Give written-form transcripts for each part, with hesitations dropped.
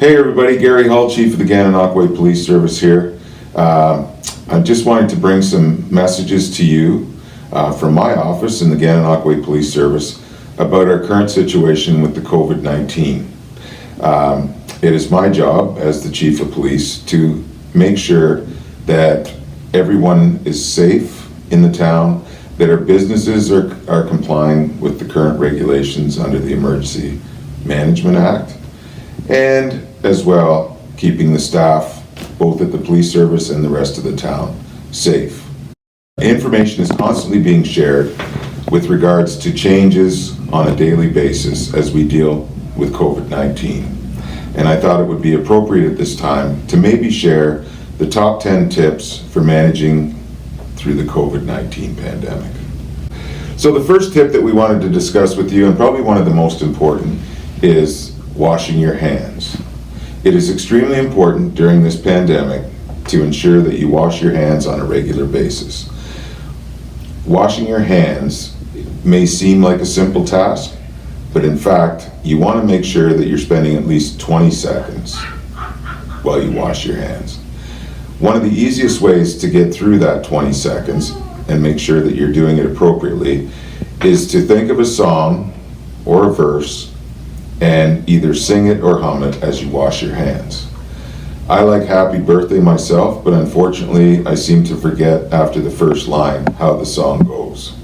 Hey everybody, Garry Hull, Chief of the Gananoque Police Service here. I just wanted to bring some messages to you from my office in the Gananoque Police Service about our current situation with the COVID-19. It is my job as the Chief of Police to make sure that everyone is safe in the town, that our businesses are complying with the current regulations under the Emergency Management Act, and as well keeping the staff both at the police service and the rest of the town safe. Information is constantly being shared with regards to changes on a daily basis as we deal with COVID-19. And I thought it would be appropriate at this time to maybe share the top 10 tips for managing through the COVID-19 pandemic. So the first tip that we wanted to discuss with you, and probably one of the most important, is washing your hands. It is extremely important during this pandemic to ensure that you wash your hands on a regular basis. Washing your hands may seem like a simple task, but in fact, you want to make sure that you're spending at least 20 seconds while you wash your hands. One of the easiest ways to get through that 20 seconds and make sure that you're doing it appropriately is to think of a song or a verse and either sing it or hum it as you wash your hands. I like Happy Birthday myself, but unfortunately I seem to forget after the first line how the song goes.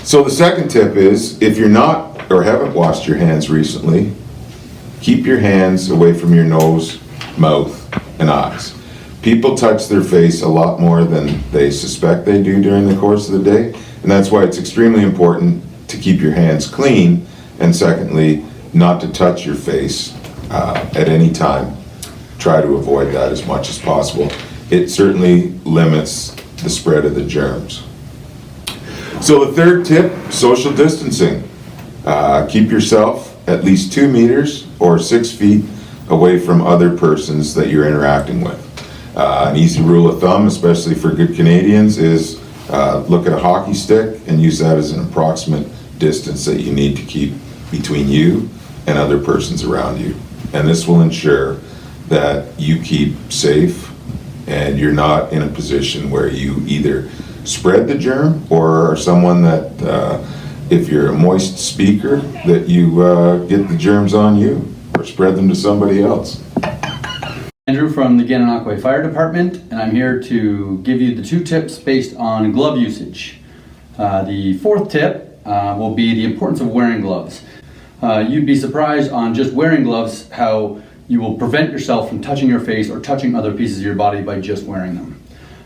So the second tip is, if you're not or haven't washed your hands recently, keep your hands away from your nose, mouth, and eyes. People touch their face a lot more than they suspect they do during the course of the day, and that's why it's extremely important to keep your hands clean, and secondly, not to touch your face at any time. Try to avoid that as much as possible. It certainly limits the spread of the germs. So the third tip, social distancing. Keep yourself at least 2 meters or 6 feet away from other persons that you're interacting with. An easy rule of thumb, especially for good Canadians, is look at a hockey stick and use that as an approximate distance that you need to keep between you and other persons around you. And this will ensure that you keep safe and you're not in a position where you either spread the germ or are someone that, if you're a moist speaker, that you get the germs on you or spread them to somebody else. Andrew from the Gananoque Fire Department, and I'm here to give you the 2 tips based on glove usage. The 4th tip will be the importance of wearing gloves. You'd be surprised on just wearing gloves how you will prevent yourself from touching your face or touching other pieces of your body by just wearing them.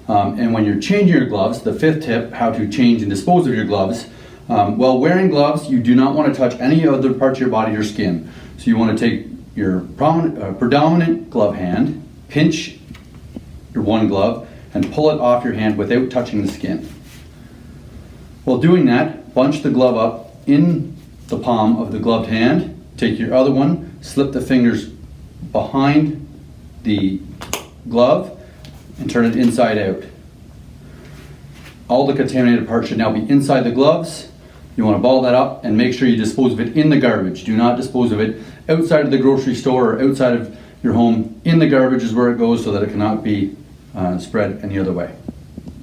And when you're changing your gloves, the 5th tip, how to change and dispose of your gloves. While wearing gloves, you do not want to touch any other parts of your body or skin. So you want to take your predominant glove hand, pinch your one glove, and pull it off your hand without touching the skin. While doing that, bunch the glove up in the palm of the gloved hand, take your other one, slip the fingers behind the glove, and turn it inside out. All the contaminated parts should now be inside the gloves. You want to ball that up and make sure you dispose of it in the garbage. Do not dispose of it outside of the grocery store or outside of your home. In the garbage is where it goes so that it cannot be spread any other way.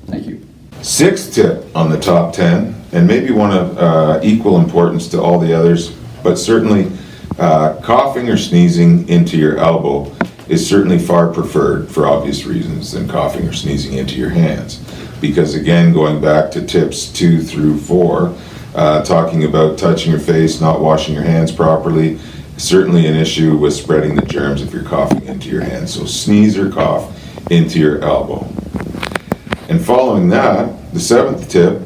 Thank you. 6th tip on the top 10, and maybe one of equal importance to all the others, but certainly coughing or sneezing into your elbow is certainly far preferred for obvious reasons than coughing or sneezing into your hands. Because again, going back to tips 2 through 4, talking about touching your face, not washing your hands properly, certainly an issue with spreading the germs if you're coughing into your hands. So sneeze or cough into your elbow. And following that, the 7th tip,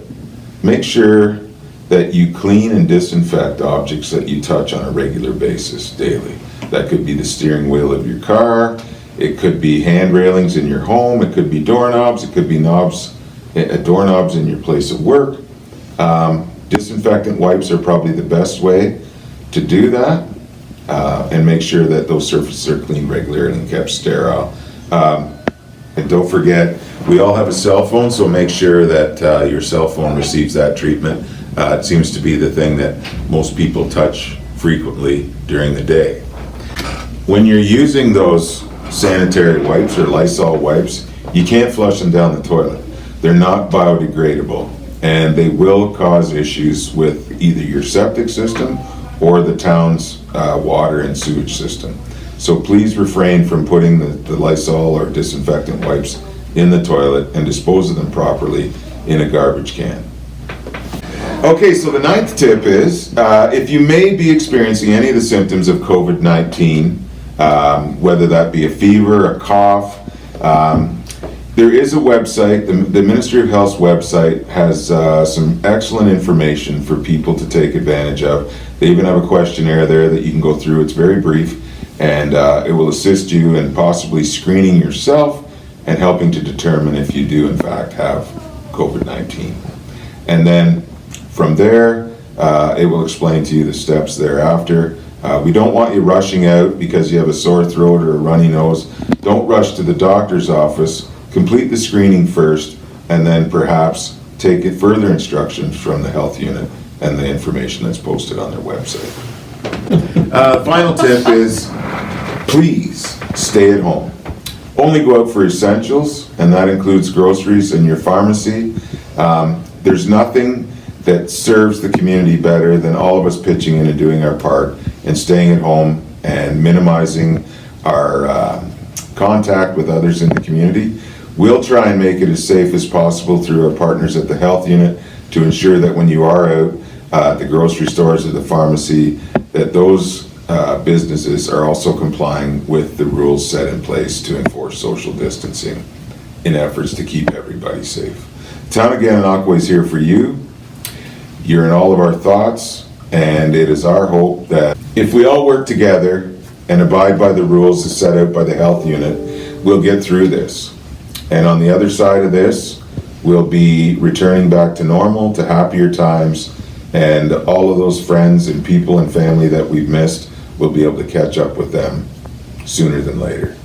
make sure that you clean and disinfect objects that you touch on a regular basis daily. That could be the steering wheel of your car, it could be hand railings in your home, it could be doorknobs, it could be doorknobs in your place of work. Disinfectant wipes are probably the best way to do that, and make sure that those surfaces are cleaned regularly and kept sterile. And don't forget, we all have a cell phone, so make sure that your cell phone receives that treatment. It seems to be the thing that most people touch frequently during the day. When you're using those sanitary wipes or Lysol wipes, you can't flush them down the toilet. They're not biodegradable, and they will cause issues with either your septic system or the town's water and sewage system. So please refrain from putting the Lysol or disinfectant wipes in the toilet and dispose of them properly in a garbage can. Okay, so the 9th tip is, if you may be experiencing any of the symptoms of COVID-19, whether that be a fever, a cough, there is a website, the Ministry of Health's website has some excellent information for people to take advantage of. They even have a questionnaire there that you can go through. It's very brief, and it will assist you in possibly screening yourself and helping to determine if you do in fact have COVID-19. And then from there, it will explain to you the steps thereafter. We don't want you rushing out because you have a sore throat or a runny nose. Don't rush to the doctor's office. Complete the screening first, and then perhaps take it further instructions from the health unit and the information that's posted on their website. Final tip is, please stay at home. Only go out for essentials, and that includes groceries and your pharmacy. There's nothing that serves the community better than all of us pitching in and doing our part and staying at home and minimizing our contact with others in the community. We'll try and make it as safe as possible through our partners at the health unit to ensure that when you are out at the grocery stores or the pharmacy, that those businesses are also complying with the rules set in place to enforce social distancing in efforts to keep everybody safe. The town of Gananoque is here for you. You're in all of our thoughts, and it is our hope that if we all work together and abide by the rules as set out by the health unit, we'll get through this. And on the other side of this, we'll be returning back to normal, to happier times, and all of those friends and people and family that we've missed, we'll be able to catch up with them sooner than later.